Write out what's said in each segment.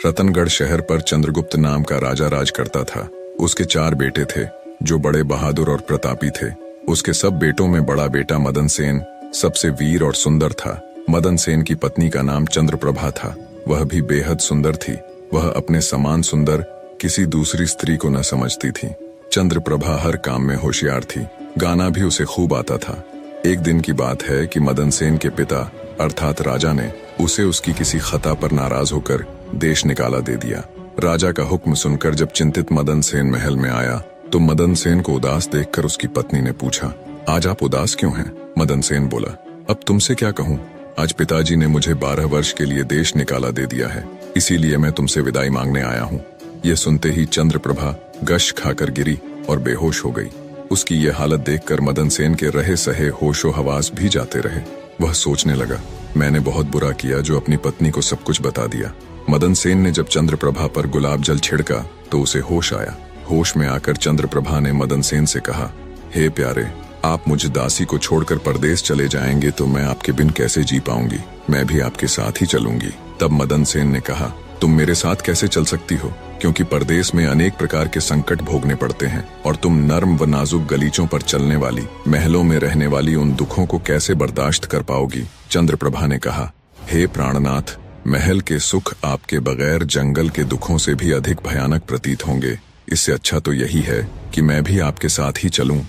रतनगढ़ शहर पर चंद्रगुप्त नाम का राजा राज करता था। उसके 4 बेटे थे जो बड़े बहादुर और प्रतापी थे। उसके सब बेटों में बड़ा बेटा मदन सेन सबसे वीर और सुंदर था। मदन सेन की पत्नी का नाम चंद्रप्रभा था। वह भी बेहद सुंदर थी। वह अपने समान सुंदर किसी दूसरी स्त्री को न समझती थी। चंद्रप्रभा हर काम में होशियार थी। गाना भी उसे खूब आता था। एक दिन की बात है कि मदन सेन के पिता अर्थात राजा ने उसे उसकी किसी खता पर नाराज होकर देश निकाला दे दिया। राजा का हुक्म सुनकर जब चिंतित मदन सेन महल में आया तो मदन सेन को उदास देखकर उसकी पत्नी ने पूछा, आज आप उदास क्यों हैं? मदन सेन बोला, अब तुमसे क्या कहूँ, आज पिताजी ने मुझे 12 वर्ष के लिए देश निकाला दे दिया है, इसीलिए मैं तुमसे विदाई मांगने आया हूँ। यह सुनते ही चंद्रप्रभा गश खाकर गिरी और बेहोश हो गई। उसकी ये हालत देखकर मदन सेन के रहे सहे होशो हवास भी जाते रहे। वह सोचने लगा, मैंने बहुत बुरा किया जो अपनी पत्नी को सब कुछ बता दिया। मदन सेन ने जब चंद्रप्रभा पर गुलाब जल छिड़का तो उसे होश आया। होश में आकर चंद्रप्रभा ने मदन सेन से कहा, हे प्यारे, आप मुझ दासी को छोड़कर परदेश चले जाएंगे तो मैं आपके बिन कैसे जी पाऊंगी? मैं भी आपके साथ ही चलूंगी। तब मदन सेन ने कहा, तुम मेरे साथ कैसे चल सकती हो, क्योंकि परदेश में अनेक प्रकार के संकट भोगने पड़ते हैं और तुम नर्म व नाजुक गलीचों पर चलने वाली, महलों में रहने वाली उन दुखों को कैसे बर्दाश्त कर पाओगी? चंद्रप्रभा ने कहा, हे प्राणनाथ, महल के सुख आपके बगैर जंगल के दुखों से भी अधिक भयानक प्रतीत होंगे। इससे अच्छा तो यही है कि मैं भी आपके साथ ही चलूं।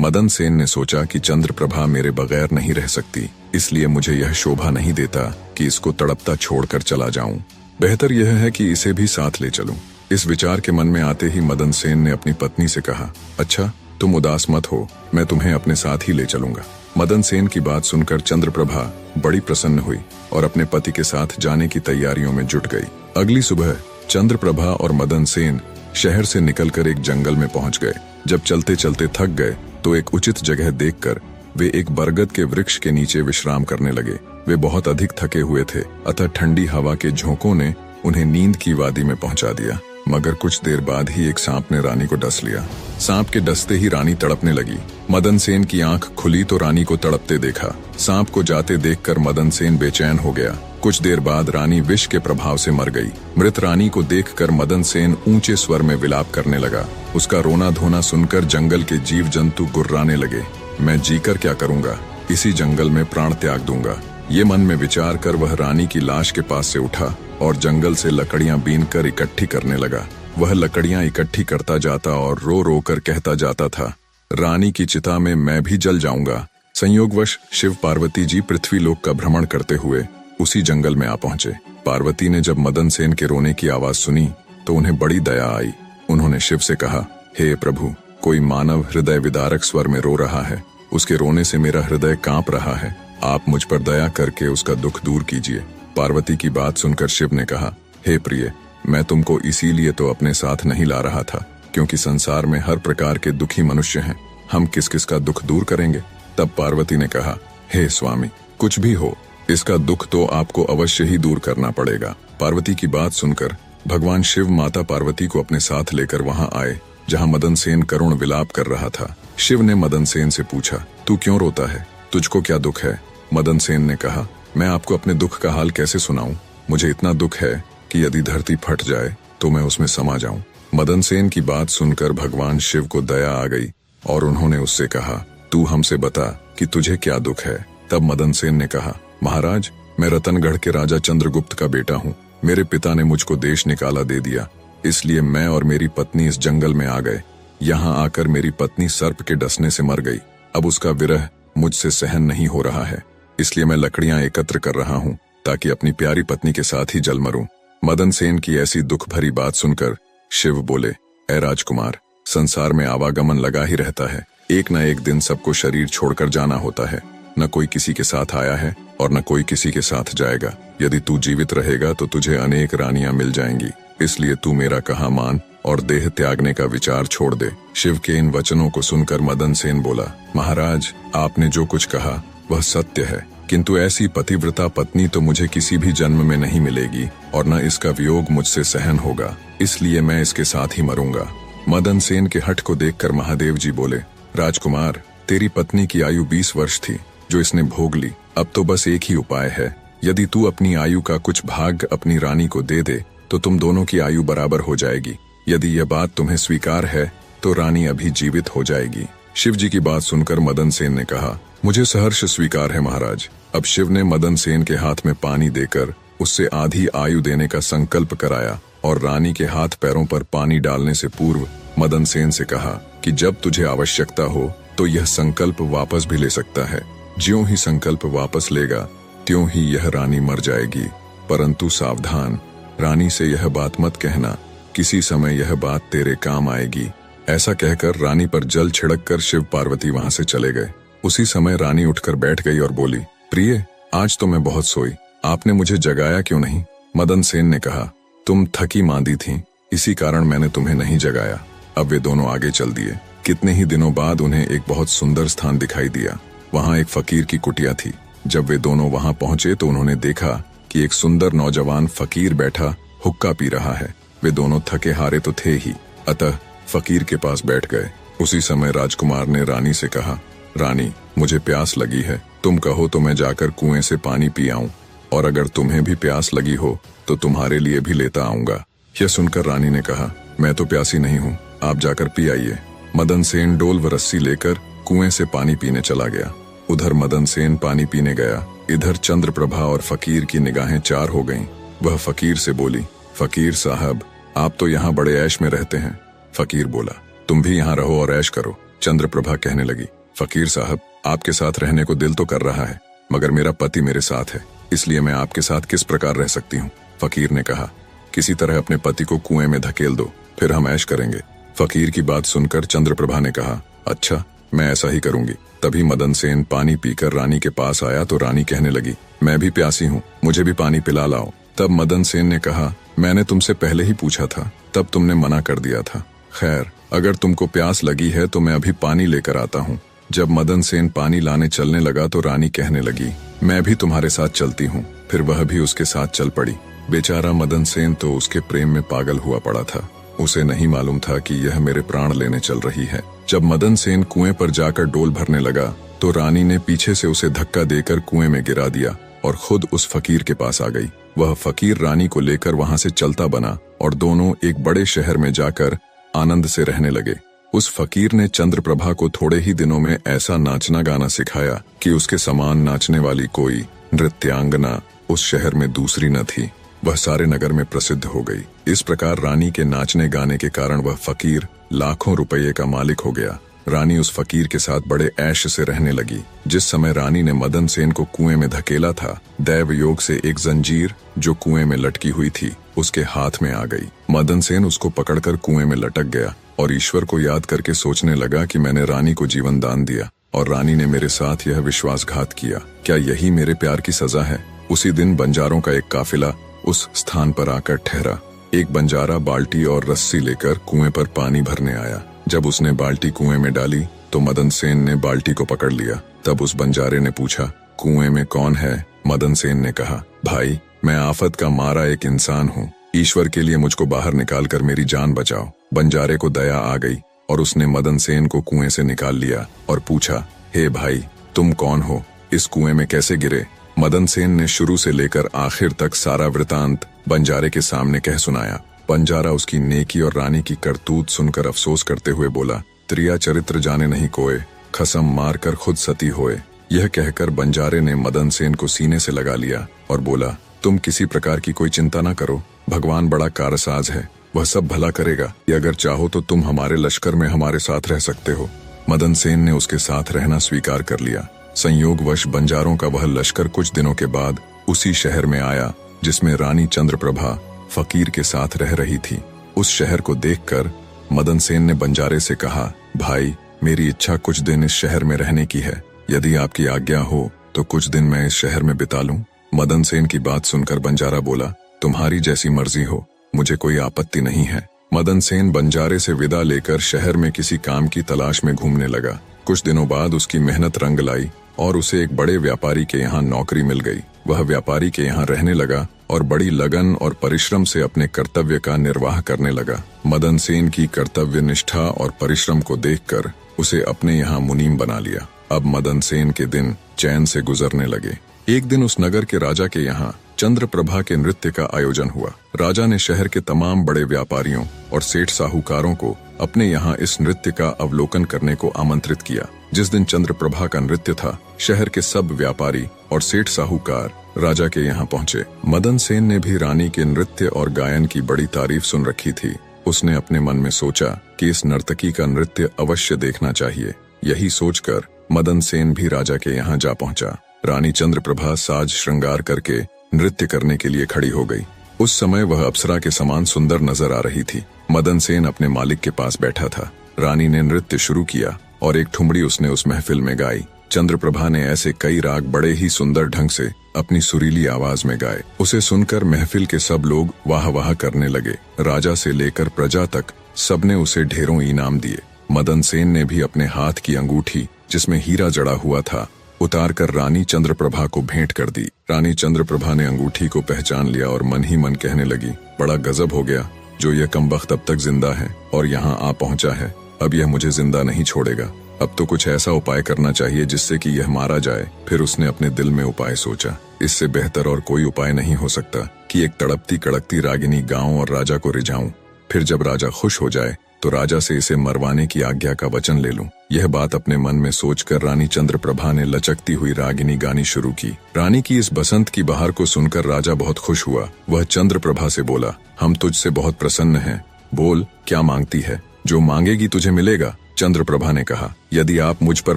मदन सेन ने सोचा कि चंद्रप्रभा मेरे बगैर नहीं रह सकती, इसलिए मुझे यह शोभा नहीं देता कि इसको तड़पता छोड़कर चला जाऊं। बेहतर यह है कि इसे भी साथ ले चलूं। इस विचार के मन में आते ही मदन सेन ने अपनी पत्नी से कहा, अच्छा, तुम उदास मत हो, मैं तुम्हें अपने साथ ही ले चलूंगा। मदन सेन की बात सुनकर चंद्रप्रभा बड़ी प्रसन्न हुई और अपने पति के साथ जाने की तैयारियों में जुट गई। अगली सुबह चंद्रप्रभा और मदन सेन शहर से निकलकर एक जंगल में पहुंच गए। जब चलते चलते थक गए तो एक उचित जगह देखकर वे एक बरगद के वृक्ष के नीचे विश्राम करने लगे। वे बहुत अधिक थके हुए थे, अतः ठंडी हवा के झोंकों ने उन्हें नींद की वादी में पहुंचा दिया। मगर कुछ देर बाद ही एक सांप ने रानी को डस लिया। सांप के डसते ही रानी तड़पने लगी। मदन सेन की आंख खुली तो रानी को तड़पते देखा। सांप को जाते देखकर मदन सेन बेचैन हो गया। कुछ देर बाद रानी विष के प्रभाव से मर गई। मृत रानी को देखकर मदन सेन ऊंचे स्वर में विलाप करने लगा। उसका रोना धोना सुनकर जंगल के जीव जंतु गुर्राने लगे। मैं जीकर क्या करूंगा, इसी जंगल में प्राण त्याग दूंगा। ये मन में विचार कर वह रानी की लाश के पास से उठा और जंगल से लकड़ियां बीन कर इकट्ठी करने लगा। वह लकड़ियां इकट्ठी करता जाता और रो रो कर कहता जाता था, रानी की चिता में मैं भी जल जाऊंगा। संयोगवश शिव पार्वती जी पृथ्वी लोक का भ्रमण करते हुए उसी जंगल में आ पहुंचे। पार्वती ने जब मदन सेन के रोने की आवाज सुनी तो उन्हें बड़ी दया आई। उन्होंने शिव से कहा, हे प्रभु, कोई मानव हृदय विदारक स्वर में रो रहा है। उसके रोने से मेरा हृदय कांप रहा है। आप मुझ पर दया करके उसका दुख दूर कीजिए। पार्वती की बात सुनकर शिव ने कहा, हे प्रिय, मैं तुमको इसीलिए तो अपने साथ नहीं ला रहा था क्योंकि संसार में हर प्रकार के दुखी मनुष्य हैं। हम किस किस का दुख दूर करेंगे? तब पार्वती ने कहा, हे स्वामी, कुछ भी हो, इसका दुख तो आपको अवश्य ही दूर करना पड़ेगा। पार्वती की बात सुनकर भगवान शिव माता पार्वती को अपने साथ लेकर वहां आए जहां मदन सेन करुण विलाप कर रहा था। शिव ने मदन सेन से पूछा, तू क्यों रोता है? तुझको क्या दुख है? मदन सेन ने कहा, मैं आपको अपने दुख का हाल कैसे सुनाऊं? मुझे इतना दुख है कि यदि धरती फट जाए तो मैं उसमें समा जाऊं। मदन सेन की बात सुनकर भगवान शिव को दया आ गई और उन्होंने उससे कहा, तू हमसे बता कि तुझे क्या दुख है? तब मदन सेन ने कहा, महाराज, मैं रतनगढ़ के राजा चंद्रगुप्त का बेटा हूँ। मेरे पिता ने मुझको देश निकाला दे दिया, इसलिए मैं और मेरी पत्नी इस जंगल में आ गए। यहाँ आकर मेरी पत्नी सर्प के डसने से मर गई। अब उसका विरह मुझसे सहन नहीं हो रहा है, इसलिए मैं लकड़ियां एकत्र कर रहा हूँ ताकि अपनी प्यारी पत्नी के साथ ही जल मरूं। मदन सेन की ऐसी दुख भरी बात सुनकर शिव बोले, ऐ राजकुमार, संसार में आवागमन लगा ही रहता है। एक न एक दिन सबको शरीर छोड़कर जाना होता है। न कोई किसी के साथ आया है और न कोई किसी के साथ जाएगा। यदि तू जीवित रहेगा तो तुझे अनेक रानियां मिल जाएंगी, इसलिए तू मेरा कहा मान और देह त्यागने का विचार छोड़ दे। शिव के इन वचनों को सुनकर मदन सेन बोला, महाराज, आपने जो कुछ कहा वह सत्य है, किंतु ऐसी पतिव्रता पत्नी तो मुझे किसी भी जन्म में नहीं मिलेगी और न इसका वियोग मुझसे सहन होगा, इसलिए मैं इसके साथ ही मरूंगा। मदन सेन के हठ को देखकर महादेव जी बोले, राजकुमार, तेरी पत्नी की आयु 20 वर्ष थी जो इसने भोग ली। अब तो बस एक ही उपाय है, यदि तू अपनी आयु का कुछ भाग अपनी रानी को दे दे तो तुम दोनों की आयु बराबर हो जाएगी। यदि यह बात तुम्हें स्वीकार है तो रानी अभी जीवित हो जाएगी। शिव जी की बात सुनकर मदन सेन ने कहा, मुझे सहर्ष स्वीकार है महाराज। अब शिव ने मदन सेन के हाथ में पानी देकर उससे आधी आयु देने का संकल्प कराया और रानी के हाथ पैरों पर पानी डालने से पूर्व मदन सेन से कहा कि जब तुझे आवश्यकता हो तो यह संकल्प वापस भी ले सकता है। ज्यों ही संकल्प वापस लेगा त्यों ही यह रानी मर जाएगी। परंतु सावधान, रानी से यह बात मत कहना, किसी समय यह बात तेरे काम आएगी। ऐसा कहकर रानी पर जल छिड़क कर शिव पार्वती वहां से चले गए। उसी समय रानी उठकर बैठ गई और बोली, प्रिय, आज तो मैं बहुत सोई, आपने मुझे जगाया क्यों नहीं? मदन सेन ने कहा, तुम थकी मांदी थीं, इसी कारण मैंने तुम्हें नहीं जगाया। अब वे दोनों आगे चल दिए। कितने ही दिनों बाद उन्हें एक बहुत सुंदर स्थान दिखाई दिया। वहां एक फकीर की कुटिया थी। जब वे दोनों वहां पहुंचे तो उन्होंने देखा कि एक सुंदर नौजवान फकीर बैठा हुक्का पी रहा है। वे दोनों थके हारे तो थे ही, अतः फकीर के पास बैठ गए। उसी समय राजकुमार ने रानी से कहा, रानी, मुझे प्यास लगी है, तुम कहो तो मैं जाकर कुएं से पानी पी आऊं, और अगर तुम्हें भी प्यास लगी हो तो तुम्हारे लिए भी लेता आऊंगा। यह सुनकर रानी ने कहा, मैं तो प्यासी नहीं हूँ, आप जाकर पी आइए। मदन सेन डोल व रस्सी लेकर कुएं से पानी पीने चला गया। उधर मदन सेन पानी पीने गया, इधर चंद्रप्रभा और फकीर की निगाहें चार हो गईं। वह फकीर से बोली, फकीर साहब, आप तो यहाँ बड़े ऐश में रहते हैं। फकीर बोला, तुम भी यहाँ रहो और ऐश करो। चंद्रप्रभा कहने लगी, फकीर साहब, आपके साथ रहने को दिल तो कर रहा है, मगर मेरा पति मेरे साथ है, इसलिए मैं आपके साथ किस प्रकार रह सकती हूँ? फकीर ने कहा, किसी तरह अपने पति को कुएं में धकेल दो, फिर हम ऐश करेंगे। फकीर की बात सुनकर चंद्रप्रभा ने कहा, अच्छा, मैं ऐसा ही करूंगी। तभी मदन सेन पानी पीकर रानी के पास आया तो रानी कहने लगी, मैं भी प्यासी हूँ, मुझे भी पानी पिला लाओ। तब मदन सेन ने कहा, मैंने तुमसे पहले ही पूछा था, तब तुमने मना कर दिया था। खैर, अगर तुमको प्यास लगी है तो मैं अभी पानी लेकर आता हूँ। जब मदन सेन पानी लाने चलने लगा तो रानी कहने लगी, मैं भी तुम्हारे साथ चलती हूँ। फिर वह भी उसके साथ चल पड़ी। बेचारा मदन सेन तो उसके प्रेम में पागल हुआ पड़ा था। उसे नहीं मालूम था कि यह मेरे प्राण लेने चल रही है। जब मदन सेन कुएं पर जाकर डोल भरने लगा तो रानी ने पीछे से उसे धक्का देकर कुएं में गिरा दिया और खुद उस फकीर के पास आ गई। वह फकीर रानी को लेकर वहां से चलता बना और दोनों एक बड़े शहर में जाकर आनंद से रहने लगे। उस फकीर ने चंद्रप्रभा को थोड़े ही दिनों में ऐसा नाचना गाना सिखाया कि उसके समान नाचने वाली कोई नृत्यांगना उस शहर में दूसरी न थी। वह सारे नगर में प्रसिद्ध हो गई। इस प्रकार रानी के नाचने गाने के कारण वह फकीर लाखों रुपये का मालिक हो गया। रानी उस फकीर के साथ बड़े ऐश से रहने लगी। जिस समय रानी ने मदन सेन को कुएं में धकेला था, दैव योग से एक जंजीर जो कुएं में लटकी हुई थी उसके हाथ में आ गई। मदन सेन उसको पकड़कर कुएं में लटक गया और ईश्वर को याद करके सोचने लगा कि मैंने रानी को जीवन दान दिया और रानी ने मेरे साथ यह विश्वासघात किया। क्या यही मेरे प्यार की सजा है? उसी दिन बंजारों का एक काफिला उस स्थान पर आकर ठहरा। एक बंजारा बाल्टी और रस्सी लेकर कुएं पर पानी भरने आया। जब उसने बाल्टी कुएं में डाली तो मदन सेन ने बाल्टी को पकड़ लिया। तब उस बंजारे ने पूछा, कुएं में कौन है? मदन सेन ने कहा, भाई, मैं आफत का मारा एक इंसान हूँ, ईश्वर के लिए मुझको बाहर निकाल कर मेरी जान बचाओ। बंजारे को दया आ गई और उसने मदन सेन को कुएं से निकाल लिया और पूछा, हे भाई, तुम कौन हो? इस कुएं में कैसे गिरे? मदन सेन ने शुरू से लेकर आखिर तक सारा वृतांत बंजारे के सामने कह सुनाया। बंजारा उसकी नेकी और रानी की करतूत सुनकर अफसोस करते हुए बोला, त्रिया चरित्र जाने नहीं कोय, खसम मार कर खुद सती होए। यह कहकर बंजारे ने मदन सेन को सीने से लगा लिया और बोला, तुम किसी प्रकार की कोई चिंता न करो, भगवान बड़ा कारसाज है, वह सब भला करेगा। अगर चाहो तो तुम हमारे लश्कर में हमारे साथ रह सकते हो। मदन सेन ने उसके साथ रहना स्वीकार कर लिया। संयोगवश बंजारों का वह लश्कर कुछ दिनों के बाद उसी शहर में आया जिसमें रानी चंद्रप्रभा फकीर के साथ रह रही थी। उस शहर को देखकर मदन सेन ने बंजारे से कहा, भाई, मेरी इच्छा कुछ दिन इस शहर में रहने की है, यदि आपकी आज्ञा हो तो कुछ दिन मैं इस शहर में बिता लूं। मदन सेन की बात सुनकर बंजारा बोला, तुम्हारी जैसी मर्जी हो, मुझे कोई आपत्ति नहीं है। मदन सेन बंजारे से विदा लेकर शहर में किसी काम की तलाश में घूमने लगा। कुछ दिनों बाद उसकी मेहनत रंग लाई और उसे एक बड़े व्यापारी के यहाँ नौकरी मिल गई। वह व्यापारी के यहाँ रहने लगा और बड़ी लगन और परिश्रम से अपने कर्तव्य का निर्वाह करने लगा। मदन सेन की कर्तव्य निष्ठा और परिश्रम को देखकर उसे अपने यहाँ मुनीम बना लिया। अब मदन सेन के दिन चैन से गुजरने लगे। एक दिन उस नगर के राजा के यहाँ चंद्रप्रभा के नृत्य का आयोजन हुआ। राजा ने शहर के तमाम बड़े व्यापारियों और सेठ साहूकारों को अपने यहाँ इस नृत्य का अवलोकन करने को आमंत्रित किया। जिस दिन चंद्रप्रभा का नृत्य था, शहर के सब व्यापारी और सेठ साहूकार राजा के यहाँ पहुँचे। मदन सेन ने भी रानी के नृत्य और गायन की बड़ी तारीफ सुन रखी थी। उसने अपने मन में सोचा कि इस नर्तकी का नृत्य अवश्य देखना चाहिए। यही सोचकर मदन सेन भी राजा के यहाँ जा पहुंचा। रानी चंद्रप्रभा साज श्रृंगार करके नृत्य करने के लिए खड़ी हो गई। उस समय वह अप्सरा के समान सुंदर नजर आ रही थी। मदन सेन अपने मालिक के पास बैठा था। रानी ने नृत्य शुरू किया और एक ठुमरी उसने उस महफिल में गाई। चंद्रप्रभा ने ऐसे कई राग बड़े ही सुंदर ढंग से अपनी सुरीली आवाज में गाए। उसे सुनकर महफिल के सब लोग वाह वाह करने लगे। राजा से लेकर प्रजा तक सबने उसे ढेरों इनाम दिए। मदन सेन ने भी अपने हाथ की अंगूठी, जिसमें हीरा जड़ा हुआ था, उतार कर रानी चंद्रप्रभा को भेंट कर दी। रानी चंद्रप्रभा ने अंगूठी को पहचान लिया और मन ही मन कहने लगी, बड़ा गजब हो गया, जो यह कमबख्त अब तक जिंदा है और यहाँ आ पहुंचा है। अब यह मुझे जिंदा नहीं छोड़ेगा। अब तो कुछ ऐसा उपाय करना चाहिए जिससे कि यह मारा जाए। फिर उसने अपने दिल में उपाय सोचा। इससे बेहतर और कोई उपाय नहीं हो सकता कि एक तड़पती कड़कती रागिनी गाऊं और राजा को रिझाऊं। फिर जब राजा खुश हो जाए तो राजा से इसे मरवाने की आज्ञा का वचन ले लूं। यह बात अपने मन में सोचकर रानी चंद्रप्रभा ने लचकती हुई रागिनी गानी शुरू की। रानी की इस बसंत की बहार को सुनकर राजा बहुत खुश हुआ। वह चंद्रप्रभा से बोला, हम तुझसे बहुत प्रसन्न हैं। बोल, क्या मांगती है? जो मांगेगी तुझे मिलेगा। चंद्रप्रभा ने कहा, यदि आप मुझ पर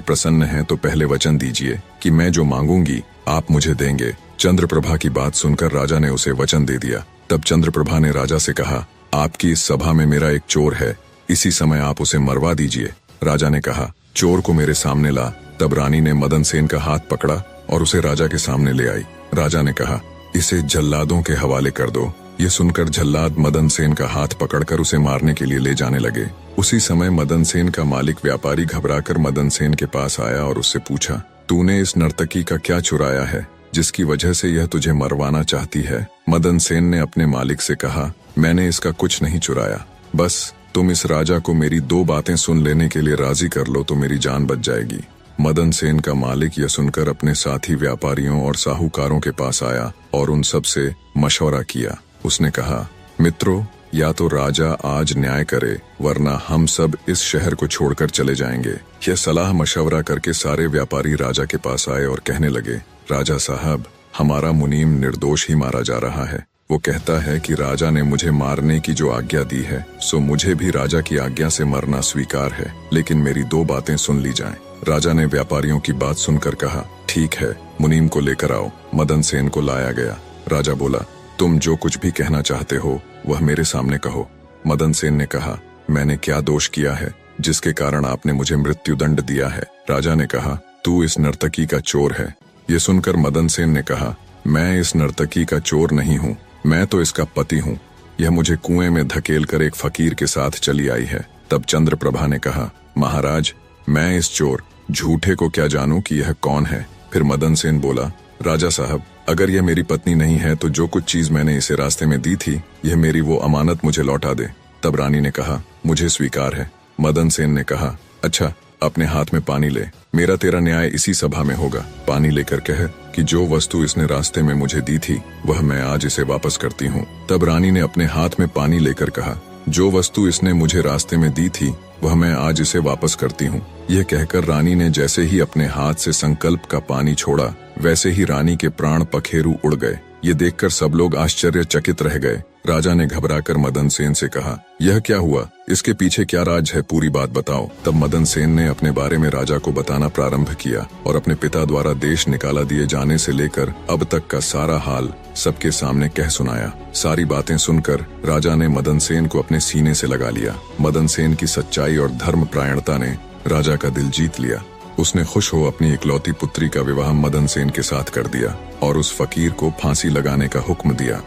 प्रसन्न हैं तो पहले वचन दीजिए कि मैं जो मांगूंगी आप मुझे देंगे। चंद्रप्रभा की बात सुनकर राजा ने उसे वचन दे दिया। तब चंद्रप्रभा ने राजा से कहा, आपकी इस सभा में मेरा एक चोर है, इसी समय आप उसे मरवा दीजिए। राजा ने कहा, चोर को मेरे सामने ला। तब रानी ने मदन सेन का हाथ पकड़ा और उसे राजा के सामने ले आई। राजा ने कहा, इसे जल्लादों के हवाले कर दो। ये सुनकर जल्लाद मदन सेन का हाथ पकड़कर उसे मारने के लिए ले जाने लगे। उसी समय मदन सेन का मालिक व्यापारी घबराकर मदन सेन के पास आया और उससे पूछा, तूने इस नर्तकी का क्या चुराया है जिसकी वजह से यह तुझे मरवाना चाहती है? मदन सेन ने अपने मालिक से कहा, मैंने इसका कुछ नहीं चुराया, बस तुम इस राजा को मेरी दो बातें सुन लेने के लिए राजी कर लो तो मेरी जान बच जाएगी। मदन सेन का मालिक यह सुनकर अपने साथी व्यापारियों और साहूकारों के पास आया और उन सब से मशवरा किया। उसने कहा, मित्रों, या तो राजा आज न्याय करे वरना हम सब इस शहर को छोड़कर चले जाएंगे। यह सलाह मशवरा करके सारे व्यापारी राजा के पास आए और कहने लगे, राजा साहब, हमारा मुनीम निर्दोष ही मारा जा रहा है। वो कहता है कि राजा ने मुझे मारने की जो आज्ञा दी है सो मुझे भी राजा की आज्ञा से मरना स्वीकार है, लेकिन मेरी दो बातें सुन ली जाएं। राजा ने व्यापारियों की बात सुनकर कहा, ठीक है, मुनीम को लेकर आओ। मदन सेन को लाया गया। राजा बोला, तुम जो कुछ भी कहना चाहते हो वह मेरे सामने कहो। मदन सेन ने कहा, मैंने क्या दोष किया है जिसके कारण आपने मुझे मृत्युदंड दिया है? राजा ने कहा, तू इस नर्तकी का चोर है। ये सुनकर मदन सेन ने कहा, मैं इस नर्तकी का चोर नहीं हूँ, मैं तो इसका पति हूँ। यह मुझे कुएं में धकेल कर एक फकीर के साथ चली आई है। तब चंद्रप्रभा ने कहा, महाराज, मैं इस चोर झूठे को क्या जानूं कि यह कौन है? फिर मदन सेन बोला, राजा साहब, अगर यह मेरी पत्नी नहीं है तो जो कुछ चीज मैंने इसे रास्ते में दी थी यह मेरी वो अमानत मुझे लौटा दे। तब रानी ने कहा, मुझे स्वीकार है। मदन सेन ने कहा, अच्छा, अपने हाथ में पानी ले, मेरा तेरा न्याय इसी सभा में होगा। पानी लेकर कह कि जो वस्तु इसने रास्ते में मुझे दी थी वह मैं आज इसे वापस करती हूँ। तब रानी ने अपने हाथ में पानी लेकर कहा, जो वस्तु इसने मुझे रास्ते में दी थी वह मैं आज इसे वापस करती हूँ। यह कहकर रानी ने जैसे ही अपने हाथ से संकल्प का पानी छोड़ा वैसे ही रानी के प्राण पखेरु उड़ गए। ये देखकर सब लोग आश्चर्यचकित रह गए। राजा ने घबराकर मदन सेन से कहा, यह क्या हुआ? इसके पीछे क्या राज है? पूरी बात बताओ। तब मदन सेन ने अपने बारे में राजा को बताना प्रारंभ किया और अपने पिता द्वारा देश निकाला दिए जाने से लेकर अब तक का सारा हाल सबके सामने कह सुनाया। सारी बातें सुनकर राजा ने मदन सेन को अपने सीने से लगा लिया। मदन सेन की सच्चाई और धर्मपरायणता ने राजा का दिल जीत लिया। उसने खुश हो अपनी इकलौती पुत्री का विवाह मदन सेन के साथ कर दिया और उस फकीर को फांसी लगाने का हुक्म दिया।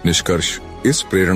निष्कर्ष, इस प्रेरणा